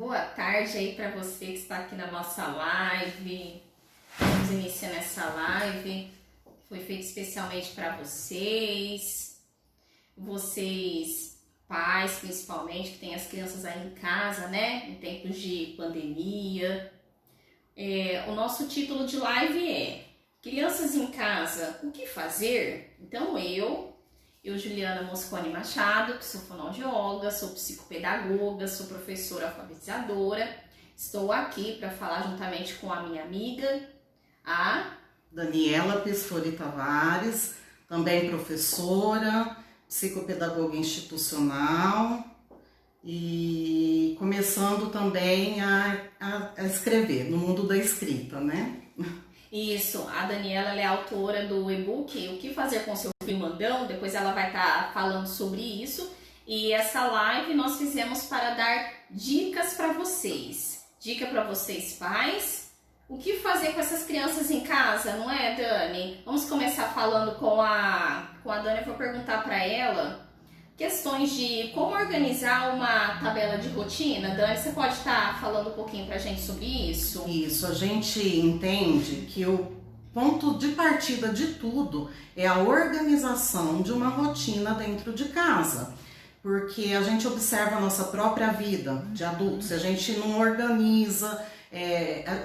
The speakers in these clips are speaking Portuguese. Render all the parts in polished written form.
Boa tarde aí para você que está aqui na nossa live. Vamos iniciar essa live. Foi feito especialmente para vocês, pais principalmente, que têm as crianças aí em casa, né? Em tempos de pandemia. O nosso título de live é Crianças em Casa, o que fazer? Então eu, Juliana Moscone Machado, que sou fonoaudióloga, sou psicopedagoga, sou professora alfabetizadora. Estou aqui para falar juntamente com a minha amiga, a Daniela Pistori Tavares, também professora, psicopedagoga institucional e começando também a escrever no mundo da escrita, né? Isso, a Daniela ela é autora do e-book O que fazer com seu filho mandão, depois ela vai estar falando sobre isso. E essa live nós fizemos para dar dicas para vocês. Dica para vocês pais, o que fazer com essas crianças em casa, não é, Dani? Vamos começar falando com a Dani, eu vou perguntar para ela questões de como organizar uma tabela de rotina. Dani, você pode estar falando um pouquinho pra gente sobre isso? Isso, a gente entende que o ponto de partida de tudo é a organização de uma rotina dentro de casa. Porque a gente observa a nossa própria vida de adultos, se a gente não organiza,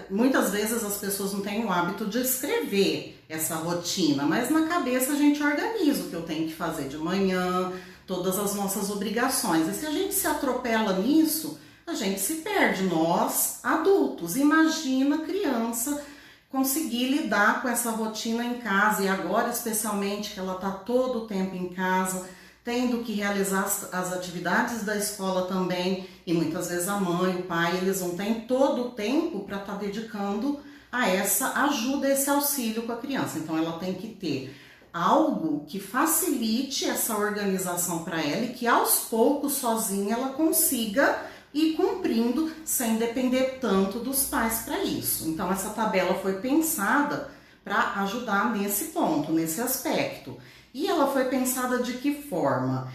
muitas vezes as pessoas não têm o hábito de escrever essa rotina, mas na cabeça a gente organiza o que eu tenho que fazer de manhã, todas as nossas obrigações. E se a gente se atropela nisso, a gente se perde, nós adultos. Imagina criança conseguir lidar com essa rotina em casa, e agora especialmente que ela está todo o tempo em casa, tendo que realizar as atividades da escola também, e muitas vezes a mãe, o pai, eles não têm todo o tempo para estar dedicando a essa ajuda, esse auxílio com a criança. Então ela tem que ter algo que facilite essa organização para ela e que aos poucos, sozinha, ela consiga ir cumprindo sem depender tanto dos pais para isso. Então essa tabela foi pensada para ajudar nesse ponto, nesse aspecto. E ela foi pensada de que forma?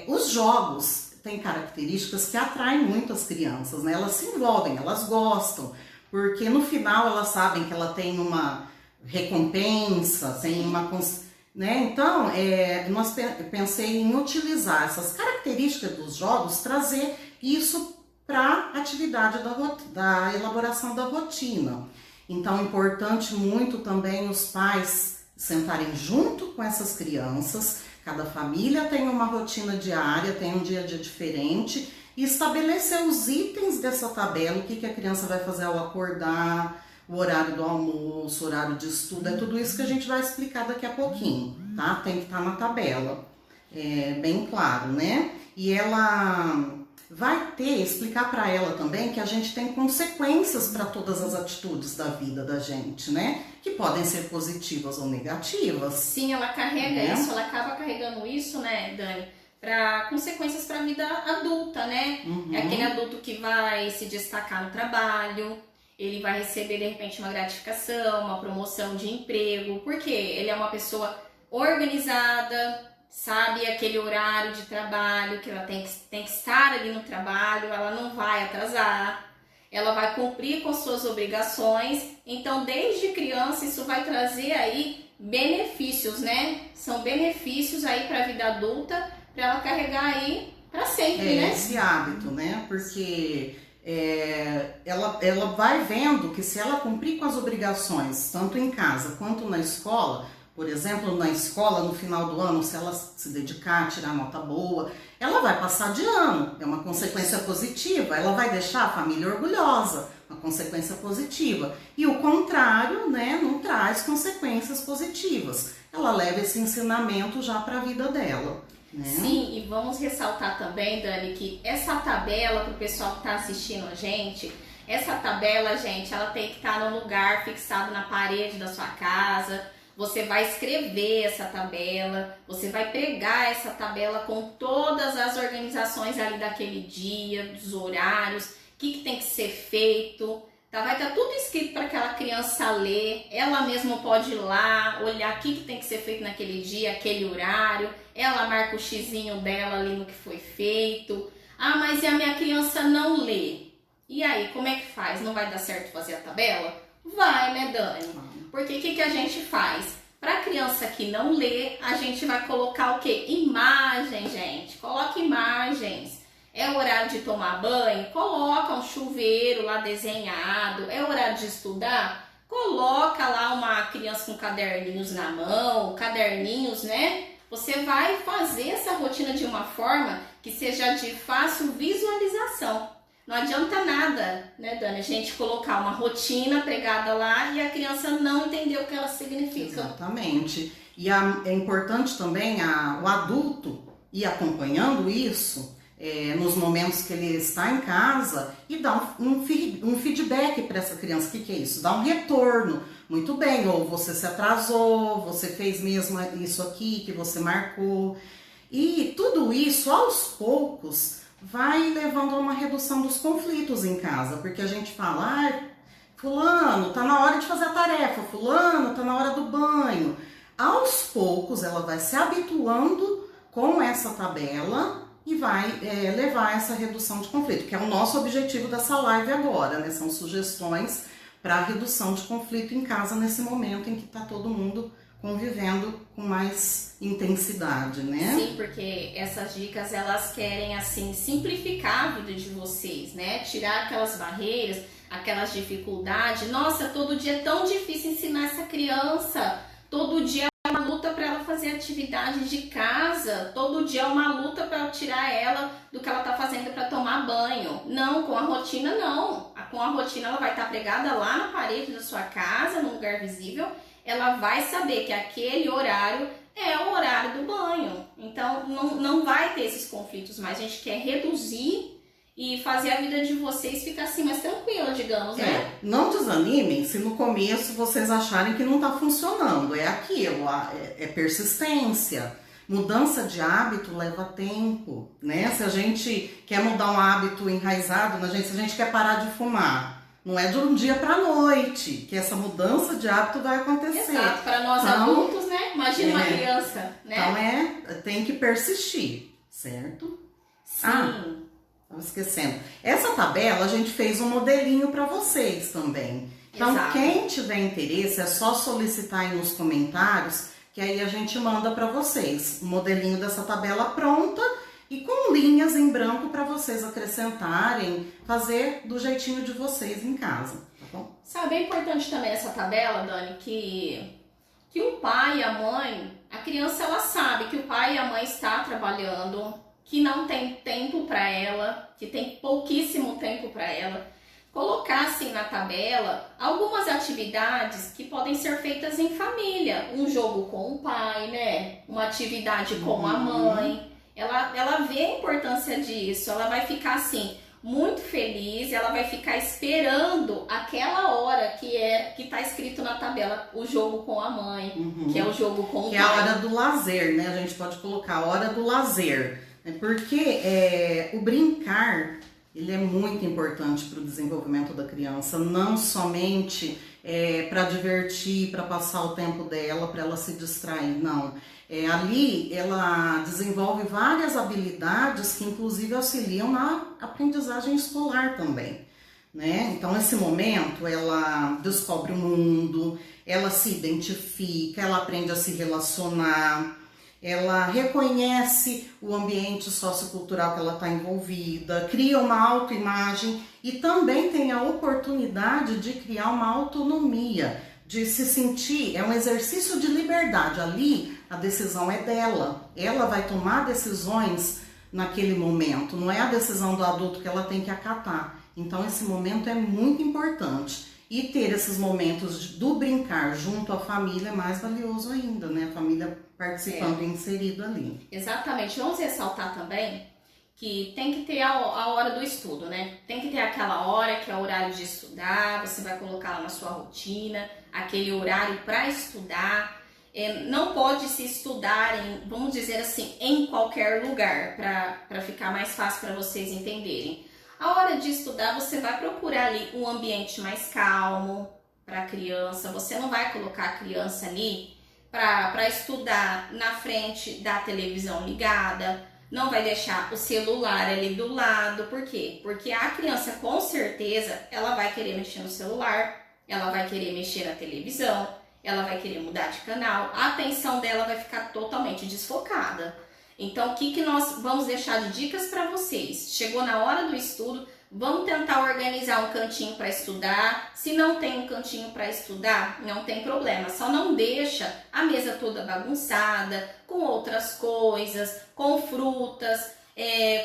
Os jogos têm características que atraem muito as crianças, né? Elas se envolvem, elas gostam, porque no final elas sabem que ela tem uma recompensa, tem uma... né? Então, eu pensei em utilizar essas características dos jogos, trazer isso para a atividade da elaboração da rotina. Então, é importante muito também os pais sentarem junto com essas crianças, cada família tem uma rotina diária, tem um dia a dia diferente, e estabelecer os itens dessa tabela, o que a criança vai fazer ao acordar, o horário do almoço, o horário de estudo, é tudo isso que a gente vai explicar daqui a pouquinho, tá? Tem que estar na tabela, bem claro, né? E ela vai explicar para ela também que a gente tem consequências para todas as atitudes da vida da gente, né? Que podem ser positivas ou negativas. Sim, ela carrega isso, ela acaba carregando isso, né, Dani? Para consequências para a vida adulta, né? Uhum. É aquele adulto que vai se destacar no trabalho, ele vai receber de repente uma gratificação, uma promoção de emprego, porque ele é uma pessoa organizada, sabe aquele horário de trabalho que ela tem que estar ali no trabalho, ela não vai atrasar, ela vai cumprir com suas obrigações. Então, desde criança, isso vai trazer aí benefícios, né? São benefícios aí para a vida adulta, para ela carregar aí para sempre, né? Esse hábito, né? Porque ela vai vendo que se ela cumprir com as obrigações, tanto em casa quanto na escola, por exemplo, na escola, no final do ano, se ela se dedicar, tirar nota boa, ela vai passar de ano, é uma consequência positiva, ela vai deixar a família orgulhosa, uma consequência positiva. E o contrário, né, não traz consequências positivas. Ela leva esse ensinamento já para a vida dela. Né? Sim, e vamos ressaltar também, Dani, que essa tabela, para o pessoal que está assistindo a gente, essa tabela, gente, ela tem que estar no lugar fixado na parede da sua casa. Você vai escrever essa tabela, você vai pregar essa tabela com todas as organizações ali daquele dia, dos horários, o que tem que ser feito, tá? Vai estar tudo escrito para aquela criança ler, ela mesma pode ir lá, olhar o que tem que ser feito naquele dia, aquele horário, ela marca o xizinho dela ali no que foi feito. Ah, mas e a minha criança não lê? E aí, como é que faz? Não vai dar certo fazer a tabela? Vai, né, Dani? Porque o que a gente faz? Para criança que não lê, a gente vai colocar o quê? Imagem, gente. Coloca imagens. É horário de tomar banho? Coloca um chuveiro lá desenhado. É horário de estudar? Coloca lá uma criança com caderninhos na mão, caderninhos, né? Você vai fazer essa rotina de uma forma que seja de fácil visualização. Não adianta nada, né, Dani, a gente colocar uma rotina pregada lá e a criança não entender o que ela significa. Exatamente. E é importante também o adulto ir acompanhando isso nos momentos que ele está em casa e dar um feedback para essa criança. O que é isso? Dar um retorno. Muito bem, ou você se atrasou, você fez mesmo isso aqui que você marcou. E tudo isso, aos poucos, vai levando a uma redução dos conflitos em casa, porque a gente fala, fulano, tá na hora de fazer a tarefa, fulano, tá na hora do banho. Aos poucos ela vai se habituando com essa tabela e vai levar a essa redução de conflito, que é o nosso objetivo dessa live agora, né? São sugestões para a redução de conflito em casa nesse momento em que tá todo mundo convivendo com mais intensidade, né? Sim, porque essas dicas, elas querem, assim, simplificar a vida de vocês, né? Tirar aquelas barreiras, aquelas dificuldades. Nossa, todo dia é tão difícil ensinar essa criança. Todo dia é uma luta para ela fazer atividade de casa. Todo dia é uma luta para tirar ela do que ela tá fazendo para tomar banho. Não, com a rotina não. Com a rotina ela vai estar pregada lá na parede da sua casa, num lugar visível. Ela vai saber que aquele horário é o horário do banho. Então, não vai ter esses conflitos mais. A gente quer reduzir e fazer a vida de vocês ficar assim mais tranquila, digamos, né? Não desanimem se no começo vocês acharem que não está funcionando. É aquilo, é persistência. Mudança de hábito leva tempo, né? Se a gente quer mudar um hábito enraizado na gente, se a gente quer parar de fumar, não é de um dia para a noite que essa mudança de hábito vai acontecer. Exato, para nós adultos, né? Imagina uma criança, né? Então tem que persistir, certo? Sim. Estava esquecendo. Essa tabela a gente fez um modelinho para vocês também. Então, Exato. Quem tiver interesse é só solicitar aí nos comentários, que aí a gente manda para vocês o modelinho dessa tabela pronta e com linhas em branco para vocês acrescentarem, fazer do jeitinho de vocês em casa, tá bom? Sabe, é importante também essa tabela, Dani, que o pai e a mãe, a criança ela sabe que o pai e a mãe está trabalhando, que não tem tempo para ela, que tem pouquíssimo tempo para ela. Colocar assim na tabela algumas atividades que podem ser feitas em família. Um jogo com o pai, né? Uma atividade com a mãe. Ela vê a importância disso, ela vai ficar assim muito feliz, ela vai ficar esperando aquela hora que tá escrito na tabela, o jogo com a mãe, que é o jogo com o pai. Que é a hora do lazer, né? A gente pode colocar a hora do lazer, né? Porque o brincar, ele é muito importante para o desenvolvimento da criança, não somente para divertir, para passar o tempo dela, para ela se distrair, não. Ali ela desenvolve várias habilidades que inclusive auxiliam na aprendizagem escolar também, né? Então esse momento ela descobre o mundo, ela se identifica, ela aprende a se relacionar, ela reconhece o ambiente sociocultural que ela está envolvida, cria uma autoimagem e também tem a oportunidade de criar uma autonomia, de se sentir, é um exercício de liberdade. Ali a decisão é dela, ela vai tomar decisões naquele momento, não é a decisão do adulto que ela tem que acatar. Então esse momento é muito importante. E ter esses momentos do brincar junto à família é mais valioso ainda, né? A família participando e inserido ali. Exatamente. Vamos ressaltar também que tem que ter a hora do estudo, né? Tem que ter aquela hora que é o horário de estudar, você vai colocar lá na sua rotina, aquele horário para estudar. Não pode se estudar vamos dizer assim, em qualquer lugar, para ficar mais fácil para vocês entenderem. A hora de estudar, você vai procurar ali um ambiente mais calmo para a criança. Você não vai colocar a criança ali para estudar na frente da televisão ligada, não vai deixar o celular ali do lado. Por quê? Porque a criança, com certeza, ela vai querer mexer no celular, ela vai querer mexer na televisão, ela vai querer mudar de canal, a atenção dela vai ficar totalmente desfocada. Então, o que nós vamos deixar de dicas para vocês? Chegou na hora do estudo, vamos tentar organizar um cantinho para estudar. Se não tem um cantinho para estudar, não tem problema. Só não deixa a mesa toda bagunçada, com outras coisas, com frutas,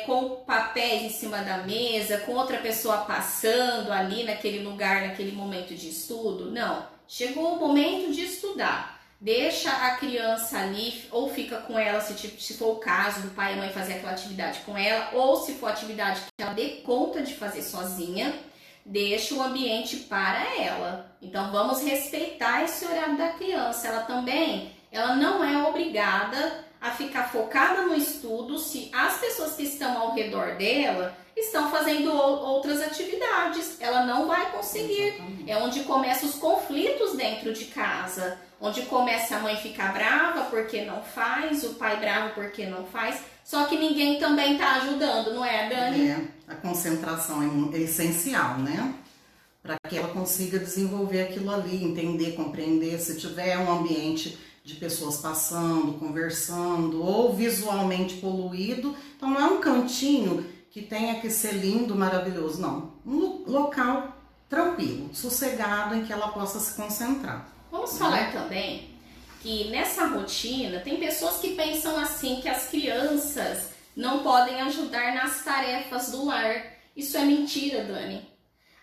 com papéis em cima da mesa, com outra pessoa passando ali naquele lugar, naquele momento de estudo. Não, chegou o momento de estudar. Deixa a criança ali, ou fica com ela, se for o caso do pai e mãe fazer aquela atividade com ela, ou se for atividade que ela dê conta de fazer sozinha, deixa o ambiente para ela. Então vamos respeitar esse horário da criança. Ela não é obrigada a ficar focada no estudo se as pessoas que estão ao redor dela estão fazendo outras atividades. Ela não vai conseguir. Exatamente. É onde começam os conflitos dentro de casa, onde começa a mãe ficar brava porque não faz, o pai bravo porque não faz, só que ninguém também está ajudando, não é, Dani? A concentração é essencial, né? Para que ela consiga desenvolver aquilo ali, entender, compreender. Se tiver um ambiente de pessoas passando, conversando, ou visualmente poluído, então não é um cantinho que tenha que ser lindo, maravilhoso, não. Um local tranquilo, sossegado, em que ela possa se concentrar. Vamos falar também que nessa rotina tem pessoas que pensam assim, que as crianças não podem ajudar nas tarefas do lar. Isso é mentira, Dani.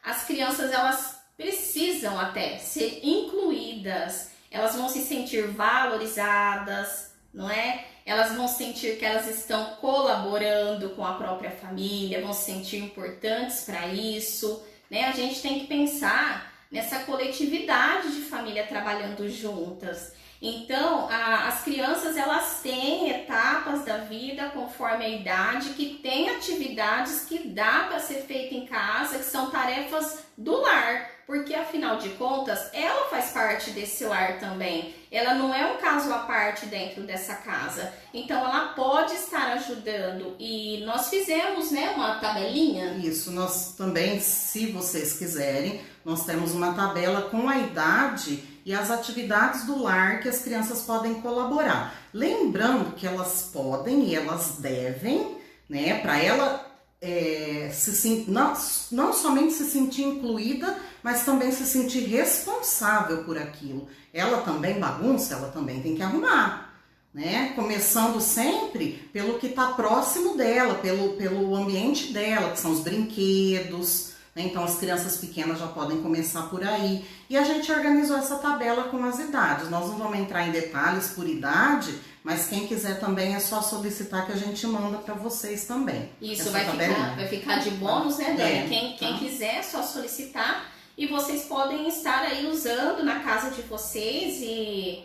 As crianças, elas precisam até ser incluídas, elas vão se sentir valorizadas, não é? Elas vão sentir que elas estão colaborando com a própria família, vão se sentir importantes para isso, né? A gente tem que pensar nessa coletividade de família trabalhando juntas. Então, as crianças, elas têm etapas da vida conforme a idade, que tem atividades que dá para ser feita em casa, que são tarefas do lar, porque afinal de contas, ela faz parte desse lar também. Ela não é um caso à parte dentro dessa casa. Então, ela pode estar ajudando. E nós fizemos, né, uma tabelinha. Isso, nós também, se vocês quiserem, nós temos uma tabela com a idade e as atividades do lar que as crianças podem colaborar. Lembrando que elas podem e elas devem, né, para ela não somente se sentir incluída, mas também se sentir responsável por aquilo. Ela também bagunça, ela também tem que arrumar, né? Começando sempre pelo que está próximo dela, pelo ambiente dela, que são os brinquedos, né? Então as crianças pequenas já podem começar por aí. E a gente organizou essa tabela com as idades. Nós não vamos entrar em detalhes por idade, mas quem quiser também é só solicitar que a gente manda para vocês também. Isso vai ficar de bônus, né, Dani? Quem quiser é só solicitar e vocês podem estar aí usando na casa de vocês e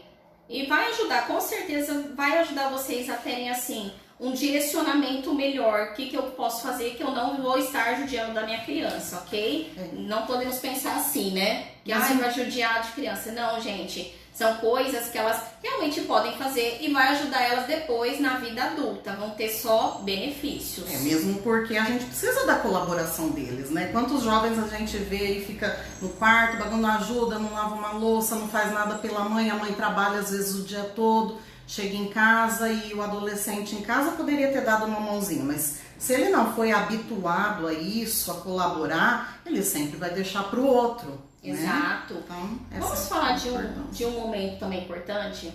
vai ajudar, com certeza vai ajudar vocês a terem assim um direcionamento melhor. O que eu posso fazer que eu não vou estar judiando da minha criança, ok? Não podemos pensar assim, né? Que vai judiar de criança. Não, gente. São coisas que elas realmente podem fazer e vai ajudar elas depois na vida adulta. Vão ter só benefícios. Mesmo porque a gente precisa da colaboração deles, né? Quantos jovens a gente vê e fica no quarto, não ajuda, não lava uma louça, não faz nada pela mãe, a mãe trabalha às vezes o dia todo, chega em casa e o adolescente em casa poderia ter dado uma mãozinha, mas se ele não foi habituado a isso, a colaborar, ele sempre vai deixar para o outro. Exato. Né? Então, vamos falar de um momento também importante,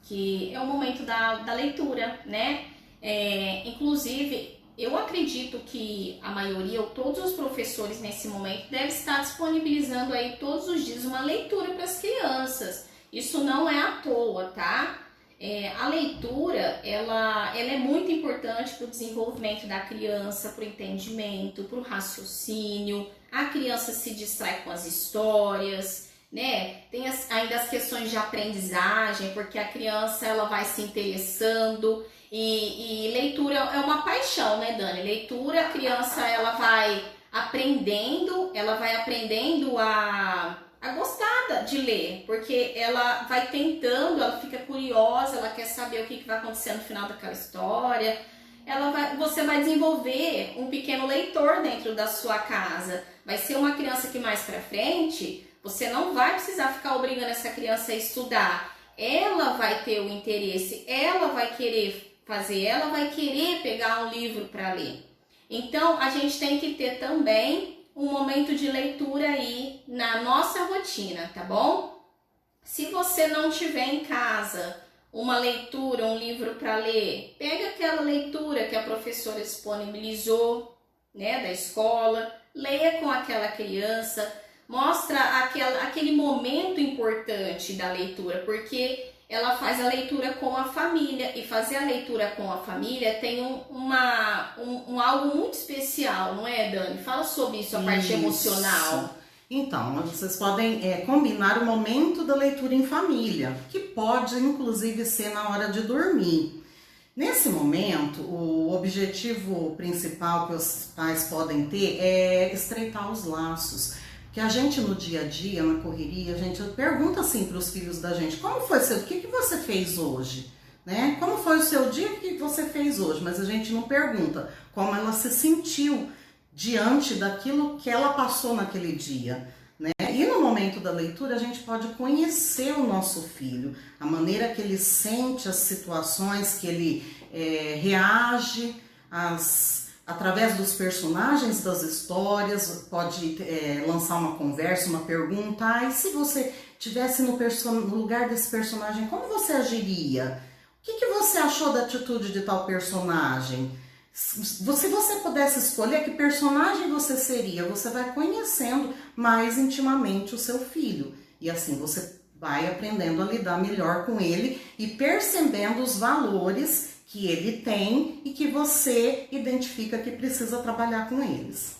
que é o momento da leitura, né? Inclusive, eu acredito que a maioria ou todos os professores nesse momento devem estar disponibilizando aí todos os dias uma leitura para as crianças. Isso não é à toa, tá? A leitura, ela é muito importante para o desenvolvimento da criança, para o entendimento, para o raciocínio. A criança se distrai com as histórias, né? Tem ainda as questões de aprendizagem, porque a criança ela vai se interessando e leitura é uma paixão, né, Dani? Leitura, a criança ela vai aprendendo a gostar de ler, porque ela vai tentando, ela fica curiosa, ela quer saber o que vai acontecer no final daquela história. você vai desenvolver um pequeno leitor dentro da sua casa. Vai ser uma criança que mais pra frente, você não vai precisar ficar obrigando essa criança a estudar. Ela vai ter o interesse, ela vai querer fazer, ela vai querer pegar um livro para ler. Então, a gente tem que ter também um momento de leitura aí na nossa rotina, tá bom? Se você não tiver em casa uma leitura, um livro para ler, pega aquela leitura que a professora disponibilizou, né, da escola, leia com aquela criança, mostra aquele momento importante da leitura, porque ela faz a leitura com a família, e fazer a leitura com a família tem algo muito especial, não é, Dani? Fala sobre isso, a parte emocional. Então, vocês podem combinar o momento da leitura em família, que pode inclusive ser na hora de dormir. Nesse momento, o objetivo principal que os pais podem ter é estreitar os laços. Que a gente no dia a dia, na correria, a gente pergunta assim para os filhos da gente: como foi o que você fez hoje? Né? Como foi o seu dia, o que você fez hoje? Mas a gente não pergunta como ela se sentiu diante daquilo que ela passou naquele dia. Né? E no momento da leitura a gente pode conhecer o nosso filho, a maneira que ele sente as situações, que ele reage através dos personagens das histórias, pode lançar uma conversa, uma pergunta. E se você estivesse no lugar desse personagem, como você agiria? O que você achou da atitude de tal personagem? Se você pudesse escolher que personagem você seria, você vai conhecendo mais intimamente o seu filho. E assim você vai aprendendo a lidar melhor com ele e percebendo os valores que ele tem e que você identifica que precisa trabalhar com eles.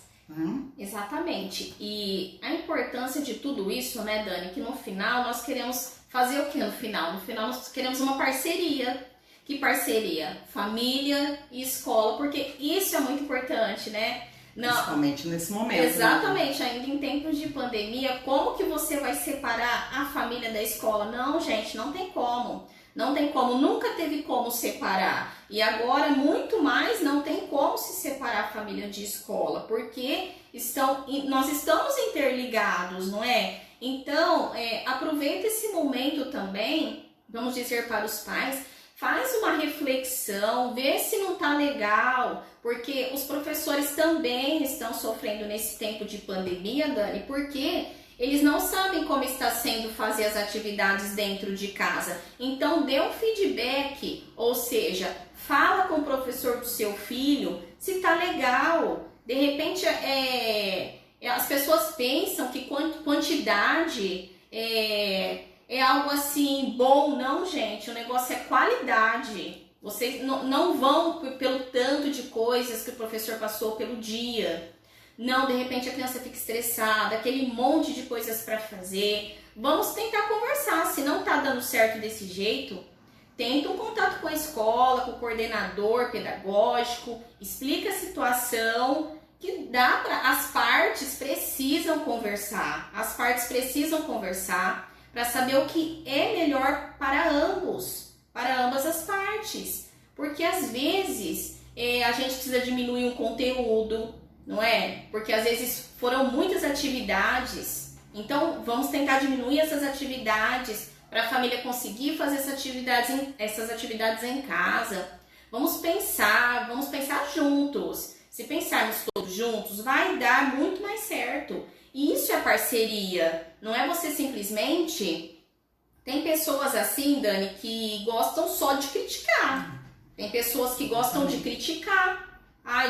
Exatamente. E a importância de tudo isso, né, Dani, que no final nós queremos fazer o que no final? No final nós queremos uma parceria. Que parceria? Família e escola, porque isso é muito importante, né? Principalmente nesse momento. Exatamente, né? Ainda em tempos de pandemia, como que você vai separar a família da escola? Não, gente, não tem como. Não tem como, nunca teve como separar. E agora, muito mais, não tem como se separar a família de escola, porque nós estamos interligados, não é? Então, aproveita esse momento também, vamos dizer para os pais, faz uma reflexão, vê se não tá legal, porque os professores também estão sofrendo nesse tempo de pandemia, Dani, porque eles não sabem como está sendo fazer as atividades dentro de casa. Então, dê um feedback, ou seja, fala com o professor do seu filho se tá legal. De repente, as pessoas pensam que quantidade é algo assim bom. Não, gente, o negócio é qualidade. Vocês não vão pelo tanto de coisas que o professor passou pelo dia. Não, de repente a criança fica estressada, aquele monte de coisas para fazer. Vamos tentar conversar. Se não tá dando certo desse jeito, tenta um contato com a escola, com o coordenador pedagógico, explica a situação, que dá para as partes precisam conversar. As partes precisam conversar para saber o que é melhor para ambos, para ambas as partes. Porque às vezes a gente precisa diminuir um conteúdo, não é? Porque às vezes foram muitas atividades, então vamos tentar diminuir essas atividades para a família conseguir fazer essas atividades em casa. Vamos pensar juntos. Se pensarmos todos juntos, vai dar muito mais certo. E isso é parceria, não é você simplesmente... Tem pessoas assim, Dani, que gostam só de criticar. Tem pessoas que gostam de criticar.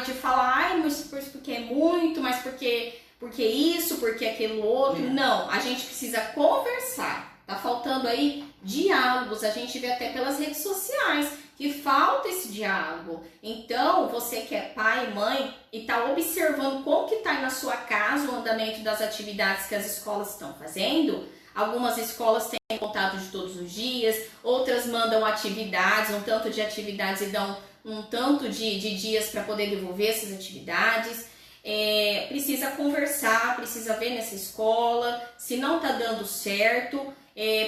De falar, mas porque é muito, mas porque isso, porque aquilo outro. Não, a gente precisa conversar. Tá faltando aí diálogos. A gente vê até pelas redes sociais que falta esse diálogo. Então, você que é pai, mãe e tá observando como que tá aí na sua casa o andamento das atividades que as escolas estão fazendo. Algumas escolas têm contato de todos os dias, outras mandam atividades, um tanto de atividades e dão um tanto de dias para poder devolver essas atividades. Precisa conversar, precisa ver nessa escola, se não está dando certo,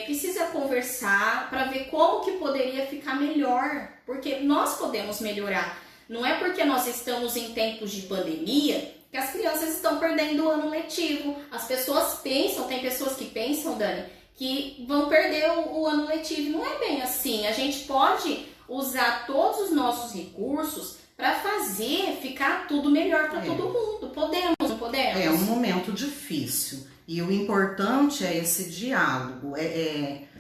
precisa conversar para ver como que poderia ficar melhor, porque nós podemos melhorar. Não é porque nós estamos em tempos de pandemia que as crianças estão perdendo o ano letivo. As pessoas pensam, tem pessoas que pensam, Dani, que vão perder o ano letivo. Não é bem assim. A gente pode usar todos os nossos recursos para fazer ficar tudo melhor para todo mundo. Podemos, não podemos? É um momento difícil. E o importante é esse diálogo,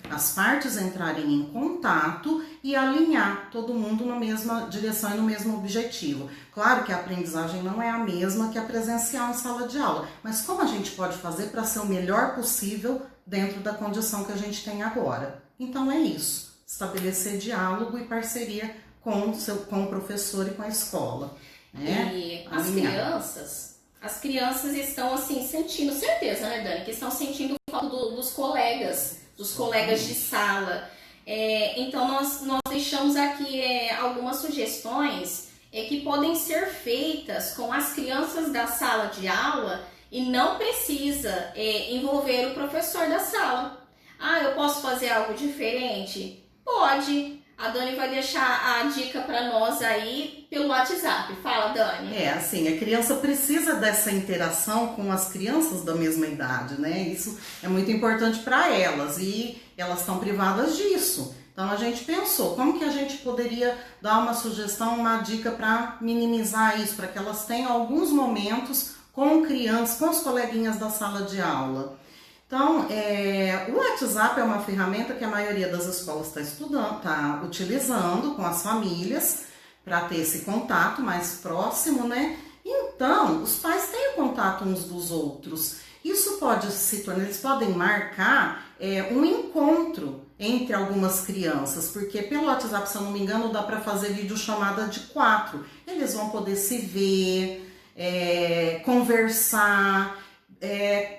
as partes entrarem em contato e alinhar todo mundo na mesma direção e no mesmo objetivo. Claro que a aprendizagem não é a mesma que a presencial em sala de aula, mas como a gente pode fazer para ser o melhor possível dentro da condição que a gente tem agora? Então é isso, estabelecer diálogo e parceria com o professor e com a escola. Né? E as crianças estão assim sentindo, certeza, né, Dani, que estão sentindo falta dos colegas de sala. Então nós deixamos aqui algumas sugestões que podem ser feitas com as crianças da sala de aula e não precisa envolver o professor da sala. Ah, eu posso fazer algo diferente? Pode. A Dani vai deixar a dica para nós aí pelo WhatsApp. Fala, Dani. Assim, a criança precisa dessa interação com as crianças da mesma idade, né? Isso é muito importante para elas e elas estão privadas disso. Então a gente pensou, como que a gente poderia dar uma sugestão, uma dica para minimizar isso, para que elas tenham alguns momentos com crianças, com os coleguinhas da sala de aula. Então, o WhatsApp é uma ferramenta que a maioria das escolas está utilizando com as famílias para ter esse contato mais próximo, né? Então, os pais têm o contato uns dos outros. Isso pode se tornar, eles podem marcar um encontro entre algumas crianças, porque pelo WhatsApp, se eu não me engano, dá para fazer videochamada de 4. Eles vão poder se ver, conversar.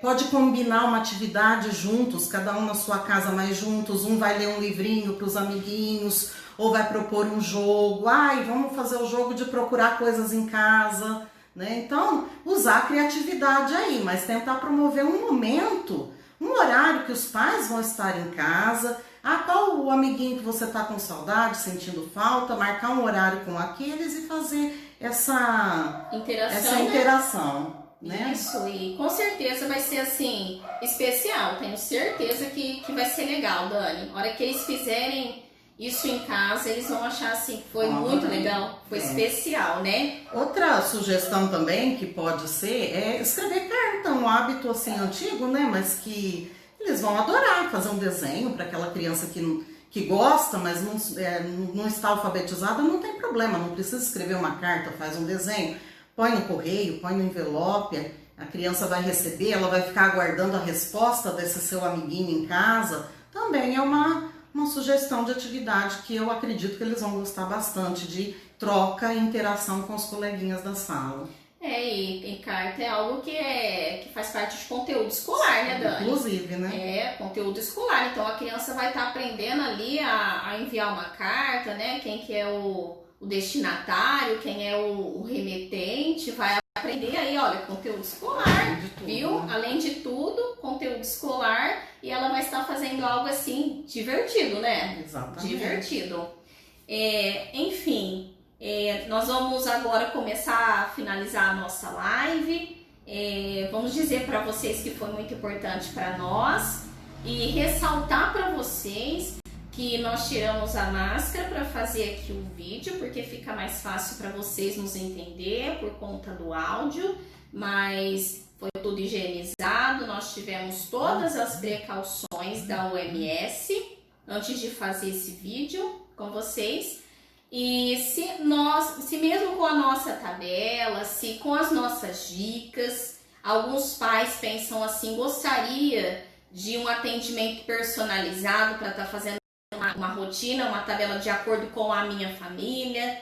Pode combinar uma atividade juntos, cada um na sua casa, mas juntos, um vai ler um livrinho para os amiguinhos, ou vai propor um jogo, vamos fazer o jogo de procurar coisas em casa, né? Então, usar a criatividade aí, mas tentar promover um momento, um horário que os pais vão estar em casa, qual o amiguinho que você está com saudade, sentindo falta, marcar um horário com aqueles e fazer essa interação. Né? Isso, e com certeza vai ser assim, especial, tenho certeza que vai ser legal, Dani. Na hora que eles fizerem isso em casa, eles vão achar assim que foi muito legal, foi especial, né? Outra sugestão também que pode ser escrever carta, um hábito assim antigo, né? Mas que eles vão adorar fazer um desenho para aquela criança que gosta, mas não está alfabetizada, não tem problema, não precisa escrever uma carta, faz um desenho. Põe no correio, põe no envelope, a criança vai receber, ela vai ficar aguardando a resposta desse seu amiguinho em casa. Também é uma sugestão de atividade que eu acredito que eles vão gostar bastante, de troca e interação com os coleguinhas da sala. E carta é algo que faz parte de conteúdo escolar, né, Dani? Inclusive, né? Conteúdo escolar. Então a criança vai estar aprendendo ali a enviar uma carta, né? Quem que é o destinatário, quem é o remetente, vai aprender aí, olha, conteúdo escolar, viu? Né? Além de tudo, conteúdo escolar, e ela vai estar fazendo algo assim, divertido, né? Exatamente. Divertido. Enfim, nós vamos agora começar a finalizar a nossa live. Vamos dizer para vocês que foi muito importante para nós e ressaltar para vocês que nós tiramos a máscara para fazer aqui o vídeo, porque fica mais fácil para vocês nos entender por conta do áudio, mas foi tudo higienizado, nós tivemos todas as precauções da OMS antes de fazer esse vídeo com vocês. E se mesmo com a nossa tabela, se com as nossas dicas, alguns pais pensam assim, gostaria de um atendimento personalizado para estar fazendo uma rotina, uma tabela de acordo com a minha família,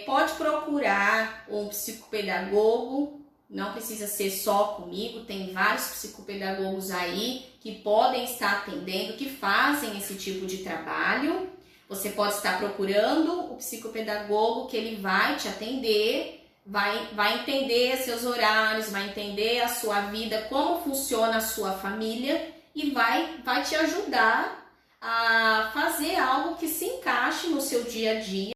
pode procurar um psicopedagogo, não precisa ser só comigo, tem vários psicopedagogos aí que podem estar atendendo, que fazem esse tipo de trabalho. Você pode estar procurando o psicopedagogo que ele vai te atender, vai entender seus horários, vai entender a sua vida, como funciona a sua família e vai te ajudar a fazer algo que se encaixe no seu dia a dia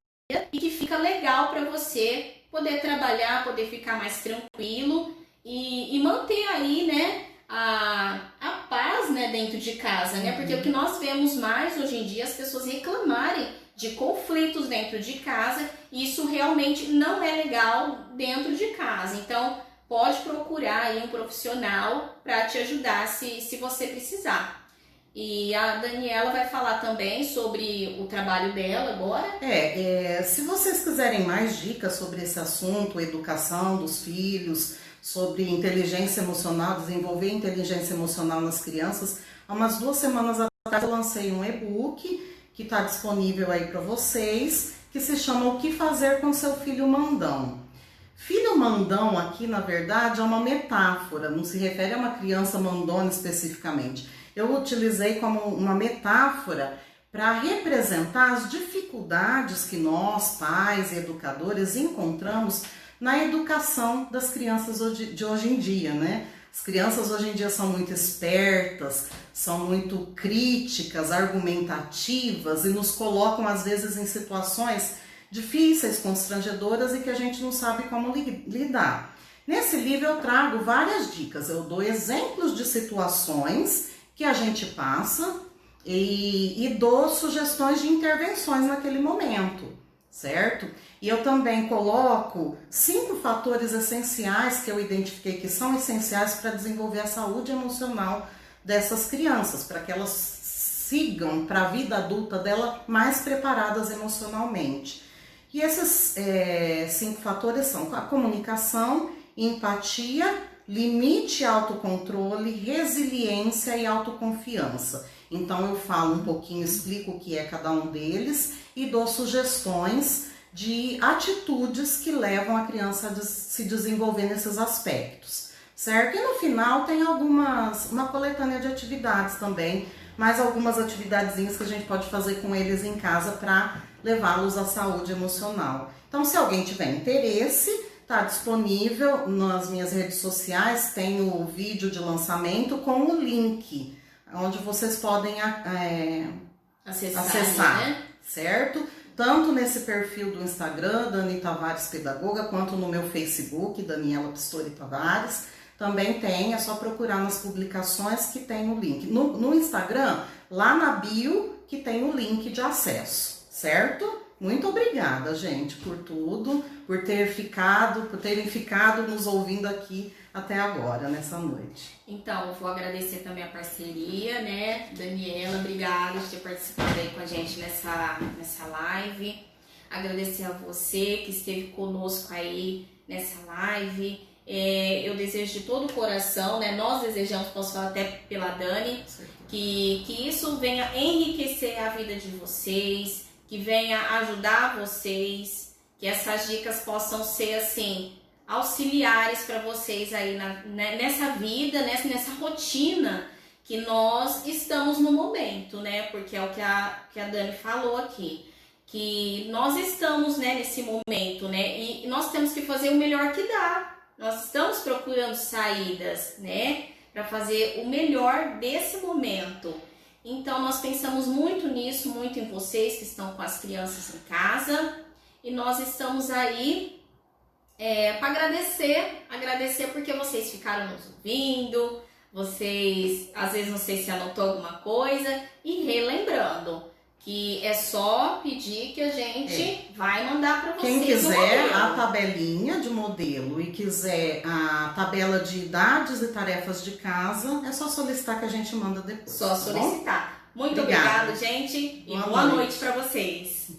e que fica legal legal para você poder trabalhar, poder ficar mais tranquilo e manter aí, né, a paz, né, dentro de casa, né? Porque o que nós vemos mais hoje em dia, as pessoas reclamarem de conflitos dentro de casa, e isso realmente não é legal dentro de casa. Então, pode procurar aí um profissional para te ajudar se você precisar. E a Daniela vai falar também sobre o trabalho dela agora. Se vocês quiserem mais dicas sobre esse assunto, educação dos filhos, sobre inteligência emocional, desenvolver inteligência emocional nas crianças, há umas 2 semanas atrás eu lancei um e-book que está disponível aí para vocês, que se chama O que fazer com seu filho mandão. Filho mandão aqui, na verdade, é uma metáfora, não se refere a uma criança mandona especificamente. Eu utilizei como uma metáfora para representar as dificuldades que nós, pais e educadores, encontramos na educação das crianças de hoje em dia, né? As crianças hoje em dia são muito espertas, são muito críticas, argumentativas e nos colocam às vezes em situações difíceis, constrangedoras e que a gente não sabe como lidar. Nesse livro eu trago várias dicas, eu dou exemplos de situações que a gente passa e dou sugestões de intervenções naquele momento, certo? E eu também coloco 5 fatores essenciais que eu identifiquei que são essenciais para desenvolver a saúde emocional dessas crianças, para que elas sigam para a vida adulta dela mais preparadas emocionalmente. E esses 5 fatores são a comunicação, empatia, limite e autocontrole, resiliência e autoconfiança. Então eu falo um pouquinho, explico o que é cada um deles e dou sugestões de atitudes que levam a criança a se desenvolver nesses aspectos, certo? E no final tem uma coletânea de atividades também, mais algumas atividadezinhas que a gente pode fazer com eles em casa para levá-los à saúde emocional. Então, se alguém tiver interesse, está disponível nas minhas redes sociais, tem o vídeo de lançamento com o link, onde vocês podem acessar, né? Certo? Tanto nesse perfil do Instagram, Dani Tavares Pedagoga, quanto no meu Facebook, Daniela Pistori Tavares, também tem, é só procurar nas publicações que tem o link. No Instagram, lá na bio, que tem o link de acesso, certo? Muito obrigada, gente, por tudo, por terem ficado nos ouvindo aqui até agora, nessa noite. Então, eu vou agradecer também a parceria, né? Daniela, obrigada por ter participado aí com a gente nessa live. Agradecer a você que esteve conosco aí nessa live. Eu desejo de todo o coração, né? Nós desejamos, posso falar até pela Dani, que isso venha enriquecer a vida de vocês, que venha ajudar vocês, que essas dicas possam ser, assim, auxiliares para vocês aí nessa vida, nessa rotina que nós estamos no momento, né? Porque é o que a Dani falou aqui, que nós estamos, né, nesse momento, né? E nós temos que fazer o melhor que dá. Nós estamos procurando saídas, né, para fazer o melhor desse momento. Então, nós pensamos muito nisso, muito em vocês que estão com as crianças em casa. E nós estamos aí para agradecer porque vocês ficaram nos ouvindo, vocês, às vezes, não sei se anotou alguma coisa. E relembrando que é só pedir que a gente vai mandar para vocês. Quem quiser a tabelinha de modelo e quiser a tabela de idades e tarefas de casa, é só solicitar que a gente manda depois. Só solicitar. Muito obrigada, gente, e boa noite para vocês.